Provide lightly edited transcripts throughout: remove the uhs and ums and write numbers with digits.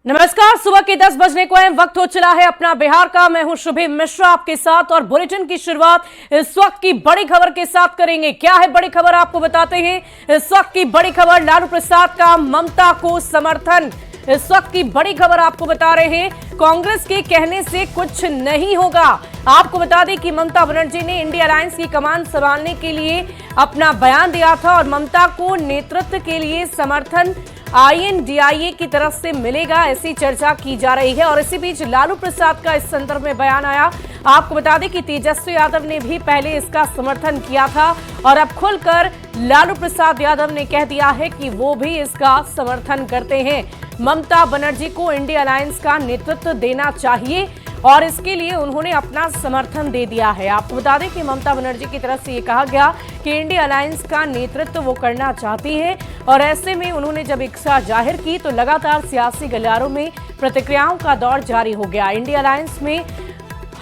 नमस्कार, सुबह के 10 बजने को है, वक्त हो चला है अपना बिहार का। मैं हूं शुभी मिश्रा आपके साथ और बुलेटिन की शुरुआत इस वक्त की बड़ी खबर के साथ करेंगे। क्या है बड़ी खबर, आपको बताते हैं। इस वक्त की बड़ी खबर, लालू प्रसाद का ममता को समर्थन। इस वक्त की बड़ी खबर आपको बता रहे हैं, कांग्रेस के कहने से कुछ नहीं होगा। आपको बता दें कि ममता बनर्जी ने इंडिया अलायंस की कमान संभालने के लिए अपना बयान दिया था और ममता को नेतृत्व के लिए समर्थन INDIA की तरफ से मिलेगा, ऐसी चर्चा की जा रही है। और इसी बीच लालू प्रसाद का इस संदर्भ में बयान आया। आपको बता दें कि तेजस्वी यादव ने भी पहले इसका समर्थन किया था और अब खुलकर लालू प्रसाद यादव ने कह दिया है कि वो भी इसका समर्थन करते हैं। ममता बनर्जी को इंडिया अलायंस का नेतृत्व देना चाहिए और इसके लिए उन्होंने अपना समर्थन दे दिया है। आपको बता दें कि ममता बनर्जी की तरफ से ये कहा गया कि इंडिया अलायंस का नेतृत्व वो करना चाहती है और ऐसे में उन्होंने जब इच्छा जाहिर की तो लगातार सियासी गलियारों में प्रतिक्रियाओं का दौर जारी हो गया। इंडिया अलायंस में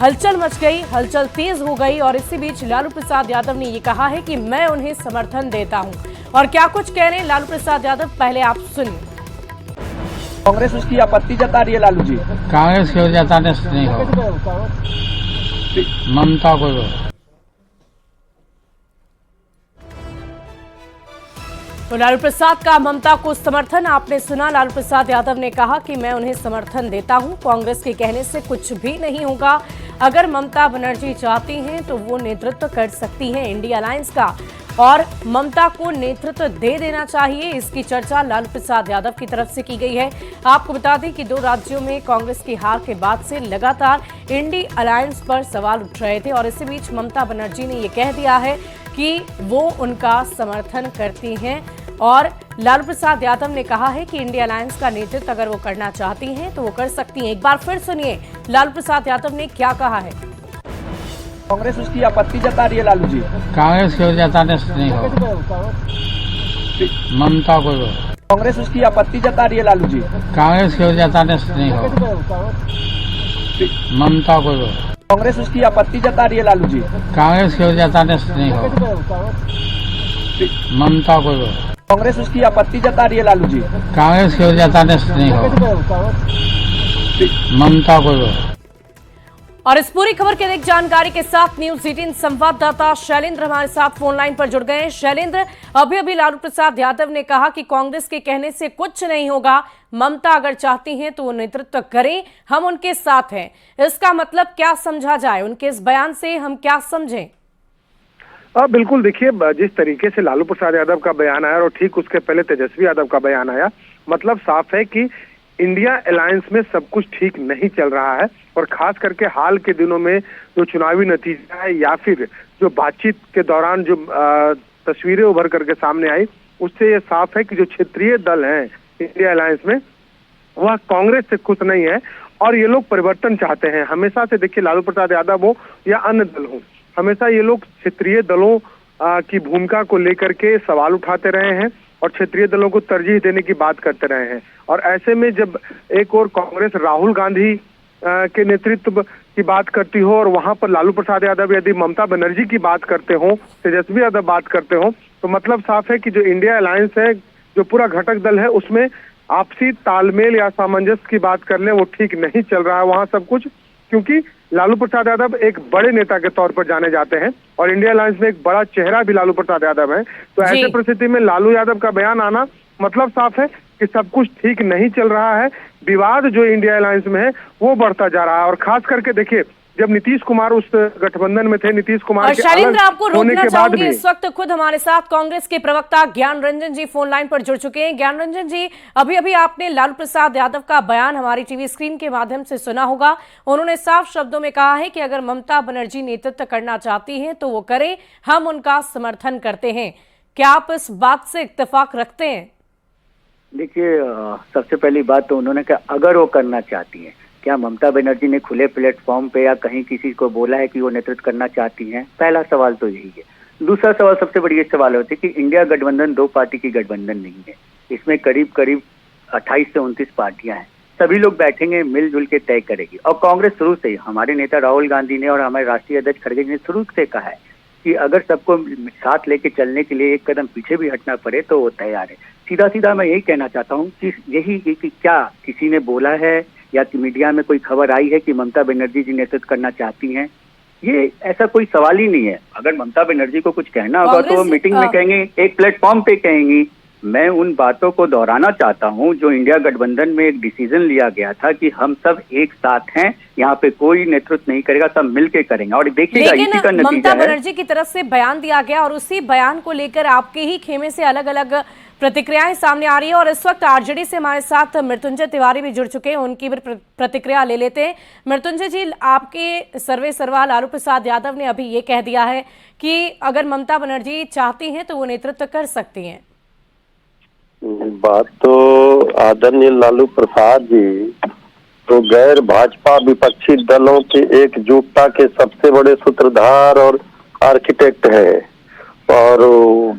हलचल मच गई, हलचल तेज हो गई और इसी बीच लालू प्रसाद यादव ने ये कहा है कि मैं उन्हें समर्थन देता हूं। और क्या कुछ कह रहे हैं लालू प्रसाद यादव, पहले आप सुनिए। कांग्रेस उसकी आपत्ति जता रही है लालू जी। कांग्रेस की जताने से नहीं होगा, ममता को। तो लालू प्रसाद का ममता को समर्थन आपने सुना। लालू प्रसाद यादव ने कहा कि मैं उन्हें समर्थन देता हूं, कांग्रेस के कहने से कुछ भी नहीं होगा। अगर ममता बनर्जी चाहती हैं तो वो नेतृत्व कर सकती हैं इंडिया अलायंस का और ममता को नेतृत्व दे देना चाहिए, इसकी चर्चा लालू प्रसाद यादव की तरफ से की गई है। आपको बता दें कि 2 राज्यों में कांग्रेस की हार के बाद से लगातार इंडिया अलायंस पर सवाल उठ रहे थे और इसी बीच ममता बनर्जी ने ये कह दिया है कि वो उनका समर्थन करती हैं और लालू प्रसाद यादव ने कहा है कि इंडिया अलायंस का नेतृत्व अगर वो करना चाहती हैं तो वो कर सकती हैं। एक बार फिर सुनिए लालू प्रसाद यादव ने क्या कहा है। कांग्रेस उसकी आपत्ति जता रही है लालू जी। कांग्रेस की जताने से नहीं होगा, ममता को। कांग्रेस उसकी आपत्ति जता रही है लालू जी। कांग्रेस की जताने से नहीं होगा, ममता को। कांग्रेस उसकी आपत्ति जता रही है लालू जी। कांग्रेस की जताने से नहीं होगा, ममता को। कांग्रेस उसकी आपत्ति जता रही है लालू जी। कांग्रेस की जताने से नहीं होगा, ममता को। और इस पूरी खबर की अधिक जानकारी के साथ न्यूज 18 संवाददाता शैलेंद्र हमारे साथ फोन लाइन पर जुड़ गए हैं। शैलेंद्र, अभी लालू प्रसाद यादव ने कहा कि कांग्रेस के कहने से कुछ नहीं होगा, ममता अगर चाहती हैं तो वो नेतृत्व करें, हम उनके साथ हैं। इसका मतलब क्या समझा जाए, उनके इस बयान से हम क्या समझें? बिल्कुल, देखिए जिस तरीके से लालू प्रसाद यादव का बयान आया और ठीक उसके पहले तेजस्वी यादव का बयान आया, मतलब साफ है कि इंडिया अलायंस में सब कुछ ठीक नहीं चल रहा है और खास करके हाल के दिनों में जो चुनावी नतीजा है या फिर जो बातचीत के दौरान जो तस्वीरें उभर करके सामने आई, उससे ये साफ है कि जो क्षेत्रीय दल हैं इंडिया अलायंस में वह कांग्रेस से खुश नहीं है और ये लोग परिवर्तन चाहते हैं। हमेशा से देखिए लालू प्रसाद यादव हो या अन्य दल हो, हमेशा ये लोग क्षेत्रीय दलों की भूमिका को लेकर के सवाल उठाते रहे हैं और क्षेत्रीय दलों को तरजीह देने की बात करते रहे हैं। और ऐसे में जब एक और कांग्रेस राहुल गांधी के नेतृत्व की बात करती हो और वहां पर लालू प्रसाद यादव यदि ममता बनर्जी की बात करते हो, तेजस्वी यादव बात करते हो, तो मतलब साफ है कि जो इंडिया अलायंस है, जो पूरा घटक दल है, उसमें आपसी तालमेल या सामंजस्य की बात कर ले वो ठीक नहीं चल रहा है वहां सब कुछ। क्योंकि लालू प्रसाद यादव एक बड़े नेता के तौर पर जाने जाते हैं और इंडिया अलायंस में एक बड़ा चेहरा भी लालू प्रसाद यादव है। तो ऐसे परिस्थिति में लालू यादव का बयान आना मतलब साफ है कि सब कुछ ठीक नहीं चल रहा है। विवाद जो इंडिया अलायंस में है वो बढ़ता जा रहा है और खास करके देखिए जब नीतीश कुमार उस गठबंधन में थे, नीतीश कुमार और के शैलेंद्र, आपको अलग होने रोकना के बाद चाहूंगी, भी इस वक्त खुद हमारे साथ कांग्रेस के प्रवक्ता ज्ञान रंजन जी फोन लाइन पर जुड़ चुके हैं। ज्ञान रंजन जी, अभी आपने लालू प्रसाद यादव का बयान हमारी टीवी स्क्रीन के माध्यम से सुना होगा। उन्होंने साफ शब्दों में कहा है कि अगर ममता बनर्जी नेतृत्व करना चाहती हैं तो वो करें, हम उनका समर्थन करते हैं। क्या आप इस बात से इत्तेफाक रखते हैं? देखिए, सबसे पहली बात तो उन्होंने कहा अगर वो करना चाहती हैं। क्या ममता बनर्जी ने खुले प्लेटफॉर्म पे या कहीं किसी को बोला है कि वो नेतृत्व करना चाहती हैं? पहला सवाल तो यही है। दूसरा सवाल, सबसे बड़ी ये सवाल होती है कि इंडिया गठबंधन 2 पार्टी की गठबंधन नहीं है, इसमें करीब 28 से 29 पार्टियां हैं। सभी लोग बैठेंगे, मिलजुल के तय करेगी। और कांग्रेस शुरू से ही, हमारे नेता राहुल गांधी ने और हमारे राष्ट्रीय अध्यक्ष खड़गे जी ने शुरू से कहा है कि अगर सबको साथ लेके चलने के लिए एक कदम पीछे भी हटना पड़े तो वो तैयार है। सीधा सीधा मैं यही कहना चाहता हूँ कि यही कि क्या किसी ने बोला है या कि मीडिया में कोई खबर आई है कि ममता बनर्जी जी नेतृत्व करना चाहती हैं? ये ऐसा कोई सवाल ही नहीं है। अगर ममता बनर्जी को कुछ कहना होगा तो वो मीटिंग में कहेंगे, एक प्लेटफॉर्म पे कहेंगी। मैं उन बातों को दोहराना चाहता हूं जो इंडिया गठबंधन में एक डिसीजन लिया गया था कि हम सब एक साथ हैं, यहाँ पे कोई नेतृत्व नहीं करेगा, सब मिलके करेंगे। और देखिएगा इसी का नतीजा है। ममता बनर्जी की तरफ से बयान दिया गया और उसी बयान को लेकर आपके ही खेमे से अलग अलग प्रतिक्रियाएं सामने आ रही है। और इस वक्त आरजेडी से हमारे साथ मृत्युंजय तिवारी भी जुड़ चुके हैं, उनकी भी प्रतिक्रिया ले लेते हैं। मृत्युंजय जी, आपके सर्वे सर्वा लालू प्रसाद यादव ने अभी ये कह दिया है कि अगर ममता बनर्जी चाहती हैं तो वो नेतृत्व कर सकती हैं। बात तो आदरणीय लालू प्रसाद जी तो गैर भाजपा विपक्षी दलों की एकजुटता के सबसे बड़े सूत्रधार और आर्किटेक्ट है। और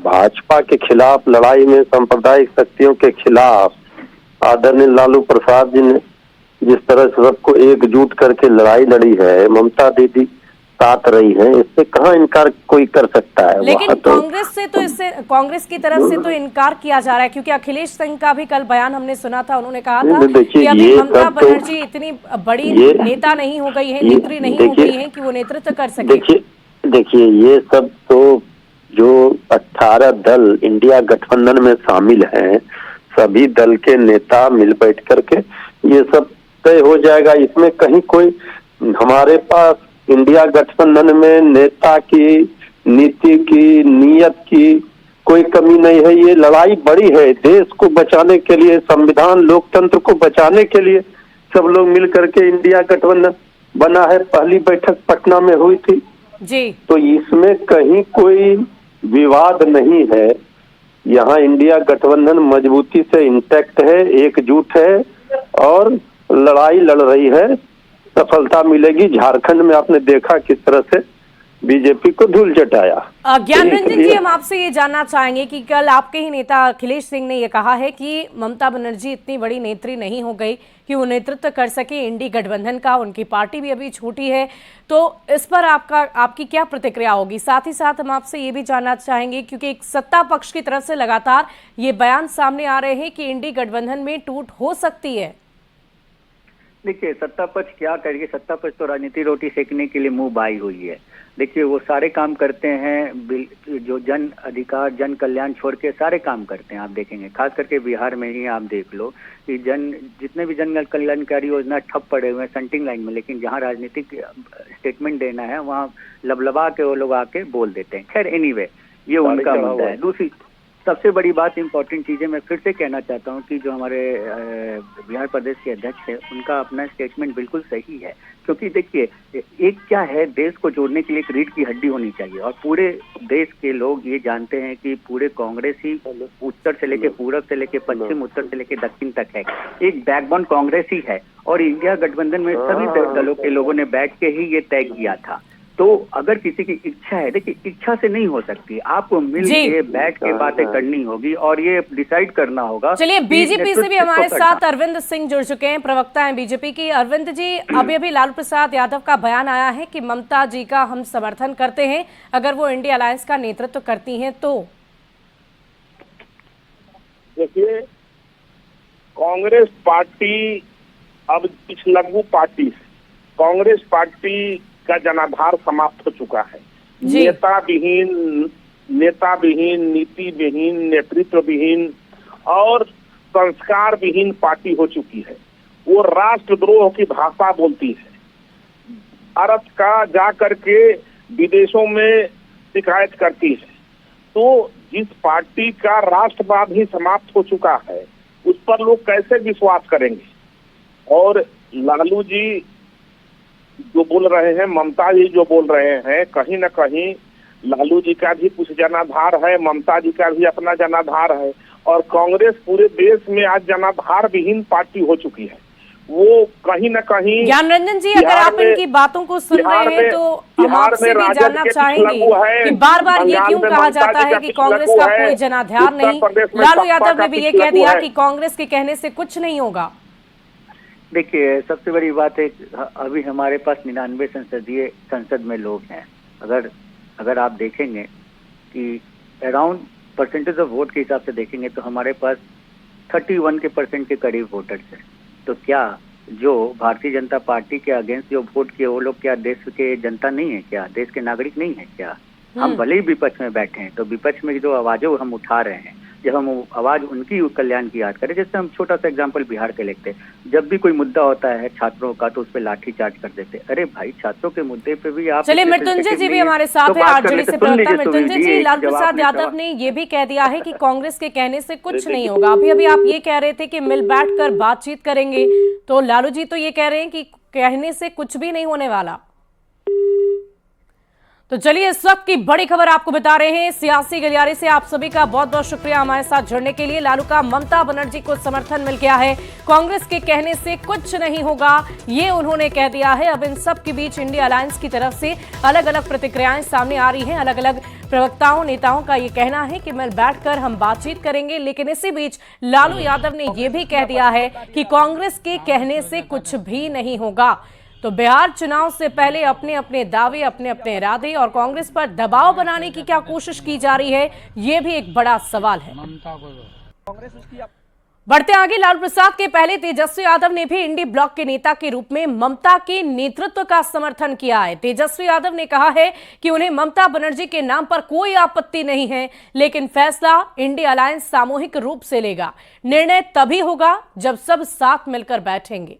भाजपा के खिलाफ लड़ाई में सांप्रदायिक शक्तियों के खिलाफ आदरणीय लालू प्रसाद जी ने जिस तरह से सबको एकजुट करके लड़ाई लड़ी है, ममता दीदी साथ रही है, इससे कहाँ इनकार कोई कर सकता है। लेकिन कांग्रेस से तो इससे कांग्रेस की तरफ से तो इनकार किया जा रहा है, क्योंकि अखिलेश सिंह का भी कल बयान हमने सुना था, उन्होंने कहा था कि अभी ममता बनर्जी इतनी बड़ी नेता नहीं हो गई है, नेत्री नहीं हो गई है कि वो नेतृत्व कर सके। देखिए ये सब तो जो 18 दल इंडिया गठबंधन में शामिल हैं, सभी दल के नेता मिल बैठ करके ये सब तय हो जाएगा। इसमें कहीं कोई हमारे पास इंडिया गठबंधन में नेता की, नीति की, नियत की कोई कमी नहीं है। ये लड़ाई बड़ी है, देश को बचाने के लिए, संविधान लोकतंत्र को बचाने के लिए सब लोग मिल करके इंडिया गठबंधन बना है। पहली बैठक पटना में हुई थी जी, तो इसमें कहीं कोई विवाद नहीं है। यहाँ इंडिया गठबंधन मजबूती से इंटैक्ट है, एकजुट है और लड़ाई लड़ रही है। सफलता मिलेगी। झारखंड में आपने देखा किस तरह से बीजेपी को धूल चटाया। ज्ञान रंजन जी, हम आपसे ये जानना चाहेंगे कि कल आपके ही नेता अखिलेश सिंह ने ये कहा है कि ममता बनर्जी इतनी बड़ी नेत्री नहीं हो गई कि वो नेतृत्व कर सके इंडी गठबंधन का, उनकी पार्टी भी अभी छोटी है, तो इस पर आपकी क्या प्रतिक्रिया होगी? साथ ही साथ हम आपसे ये भी जानना चाहेंगे, क्योंकि एक सत्ता पक्ष की तरफ से लगातार ये बयान सामने आ रहे हैं कि इंडी गठबंधन में टूट हो सकती है। देखिए, सत्ता पक्ष क्या करेगी? सत्ता पक्ष तो राजनीति रोटी सेकने के लिए मुंह बाई हुई है। देखिए, वो सारे काम करते हैं जो जन अधिकार, जन कल्याण छोड़ के सारे काम करते हैं। आप देखेंगे खास करके बिहार में ही आप देख लो कि जितने भी जन कल्याणकारी योजना ठप पड़े हुए हैं सेंटिंग लाइन में, लेकिन जहां राजनीतिक स्टेटमेंट देना है वहां लबलबा के वो लोग आके बोल देते हैं। खैर एनीवे, ये उनका मुद्दा है। दूसरी सबसे बड़ी बात, इंपॉर्टेंट चीजें मैं फिर से कहना चाहता हूं कि जो हमारे बिहार प्रदेश के अध्यक्ष है उनका अपना स्टेटमेंट बिल्कुल सही है। क्योंकि देखिए, एक क्या है, देश को जोड़ने के लिए एक रीढ़ की हड्डी होनी चाहिए और पूरे देश के लोग ये जानते हैं कि पूरे कांग्रेस ही उत्तर से लेके पूरब से लेके पश्चिम, उत्तर से लेके दक्षिण तक है। एक बैकबोन कांग्रेस ही है और इंडिया गठबंधन में सभी दलों के लोगों ने बैठ के ही ये तय किया था। तो अगर किसी की इच्छा है, देखिए इच्छा से नहीं हो सकती, आपको मिल के बैठ के बातें करनी होगी और ये डिसाइड करना होगा। चलिए, बीजेपी से भी हमारे साथ अरविंद सिंह जुड़ चुके हैं, प्रवक्ता हैं बीजेपी की। अरविंद जी, अभी लालू प्रसाद यादव का बयान आया है कि ममता जी का हम समर्थन करते हैं अगर वो इंडिया अलायंस का नेतृत्व करती हैं तो। देखिए, कांग्रेस पार्टी अब इस लघु पार्टी, कांग्रेस पार्टी का जनाधार समाप्त हो चुका है। नेता विहीन, नीति विहीन, नेतृत्व विहीन और संस्कार विहीन पार्टी हो चुकी है। वो राष्ट्रद्रोह की भाषा बोलती है। भारत का जा करके विदेशों में शिकायत करती है। तो जिस पार्टी का राष्ट्रवाद ही समाप्त हो चुका है उस पर लोग कैसे विश्वास करेंगे? और लालू जी जो बोल रहे हैं, ममता जी जो बोल रहे हैं, कहीं न कहीं लालू जी का भी कुछ जनाधार है, ममता जी का भी अपना जनाधार है और कांग्रेस पूरे देश में आज जनाधार विहीन पार्टी हो चुकी है। वो कहीं न कहीं, ज्ञान रंजन जी, अगर आप इनकी बातों को सुन रहे हैं तो हम आपसे भी जानना चाहेंगे कि बार-बार ये क्यों कहा जाता है कि कांग्रेस का कोई जनाधार नहीं? लालू यादव ने भी ये कह दिया कि कांग्रेस के कहने से कुछ नहीं होगा। देखिए, सबसे बड़ी बात है, अभी हमारे पास 99 संसद में लोग हैं। अगर आप देखेंगे कि अराउंड परसेंटेज ऑफ वोट के हिसाब से देखेंगे तो हमारे पास 31% के करीब वोटर्स हैं। तो क्या जो भारतीय जनता पार्टी के अगेंस्ट जो वोट किए वो लोग क्या देश के जनता नहीं है, क्या देश के नागरिक नहीं है क्या? हम भले ही विपक्ष में बैठे हैं तो विपक्ष में जो आवाजें हम उठा रहे हैं, जब हम आवाज उनकी कल्याण की याद करें, जैसे हम छोटा सा एग्जांपल बिहार के लेते हैं, जब भी कोई मुद्दा होता है छात्रों का तो उस पर लाठीचार्ज कर देते। अरे भाई, छात्रों के मुद्दे पे भी आप चलिए, मृत्युंजय जी भी हमारे साथ है आरजेडी से प्रवक्ता मृत्युंजय जी। लालू प्रसाद यादव ने ये भी कह दिया है कि कांग्रेस के कहने से कुछ नहीं होगा। अभी आप ये कह रहे थे कि मिल बैठकर बातचीत करेंगे, तो लालू जी तो ये कह रहे हैं कि कहने से कुछ भी नहीं होने वाला। तो चलिए, इस वक्त की बड़ी खबर आपको बता रहे हैं सियासी गलियारे से। आप सभी का बहुत बहुत शुक्रिया हमारे साथ जुड़ने के लिए। लालू का ममता बनर्जी को समर्थन मिल गया है, कांग्रेस के कहने से कुछ नहीं होगा, ये उन्होंने कह दिया है। अब इन सब के बीच इंडिया अलायंस की तरफ से अलग अलग प्रतिक्रियाएं सामने आ रही हैं। अलग अलग प्रवक्ताओं नेताओं का ये कहना है कि मिल बैठकर हम बातचीत करेंगे, लेकिन इसी बीच लालू यादव ने यह भी कह दिया है कि कांग्रेस के कहने से कुछ भी नहीं होगा। तो बिहार चुनाव से पहले अपने अपने दावे, अपने अपने इरादे और कांग्रेस पर दबाव बनाने की क्या कोशिश की जा रही है, ये भी एक बड़ा सवाल है। बढ़ते आगे, लालू प्रसाद के पहले तेजस्वी यादव ने भी इंडी ब्लॉक के नेता के रूप में ममता के नेतृत्व का समर्थन किया है। तेजस्वी यादव ने कहा है कि उन्हें ममता बनर्जी के नाम पर कोई आपत्ति नहीं है, लेकिन फैसला इंडी अलायंस सामूहिक रूप से लेगा। निर्णय तभी होगा जब सब साथ मिलकर बैठेंगे।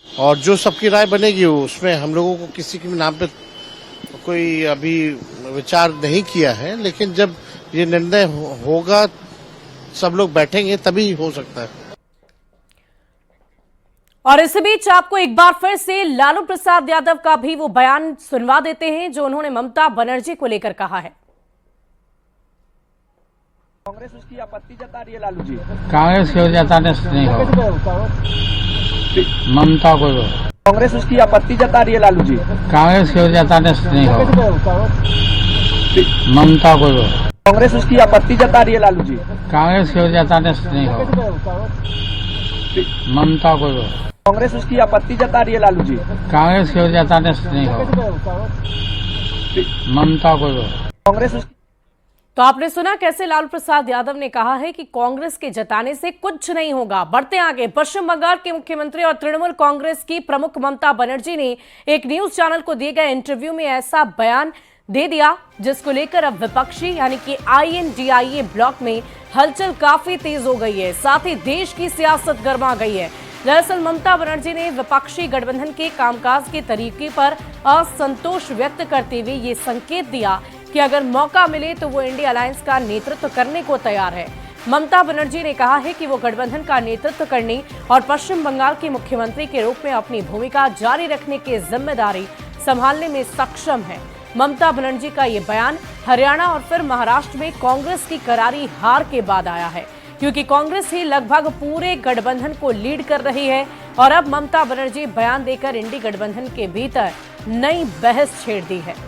और जो सबकी राय बनेगी उसमें हम लोगों को किसी के नाम पे कोई अभी विचार नहीं किया है, लेकिन जब ये निर्णय होगा, सब लोग बैठेंगे, तभी हो सकता है। और इस बीच आपको एक बार फिर से लालू प्रसाद यादव का भी वो बयान सुनवा देते हैं जो उन्होंने ममता बनर्जी को लेकर कहा है। कांग्रेस उसकी आपत्ति जता रही है लालू जी। कांग्रेस की जताने से नहीं होगा, ममता को कांग्रेस उसकी आपत्ति जता रही है लालू जी। कांग्रेस की जताने से नहीं होगा, ममता को कांग्रेस उसकी आपत्ति जता रही है लालू जी। कांग्रेस की जताने से नहीं होगा, ममता को कांग्रेस उसकी आपत्ति जता रही है लालू जी। कांग्रेस की जताने से नहीं होगा, ममता को कांग्रेस। तो आपने सुना कैसे लालू प्रसाद यादव ने कहा है कि कांग्रेस के जताने से कुछ नहीं होगा। बढ़ते आगे, पश्चिम बंगाल के मुख्यमंत्री और तृणमूल कांग्रेस की प्रमुख ममता बनर्जी ने एक न्यूज चैनल को दिए गए इंटरव्यू में ऐसा बयान दे दिया जिसको लेकर अब विपक्षी यानी कि INDIA ब्लॉक में हलचल काफी तेज हो गई है, साथ ही देश की सियासत गर्मा गई है। दरअसल ममता बनर्जी ने विपक्षी गठबंधन के कामकाज के तरीके पर असंतोष व्यक्त करते हुए ये संकेत दिया कि अगर मौका मिले तो वो इंडिया अलायंस का नेतृत्व करने को तैयार है। ममता बनर्जी ने कहा है कि वो गठबंधन का नेतृत्व करने और पश्चिम बंगाल के मुख्यमंत्री के रूप में अपनी भूमिका जारी रखने की जिम्मेदारी संभालने में सक्षम है। ममता बनर्जी का ये बयान हरियाणा और फिर महाराष्ट्र में कांग्रेस की करारी हार के बाद आया है, क्योंकि कांग्रेस ही लगभग पूरे गठबंधन को लीड कर रही है और अब ममता बनर्जी बयान देकर इंडी गठबंधन के भीतर नई बहस छेड़ दी है।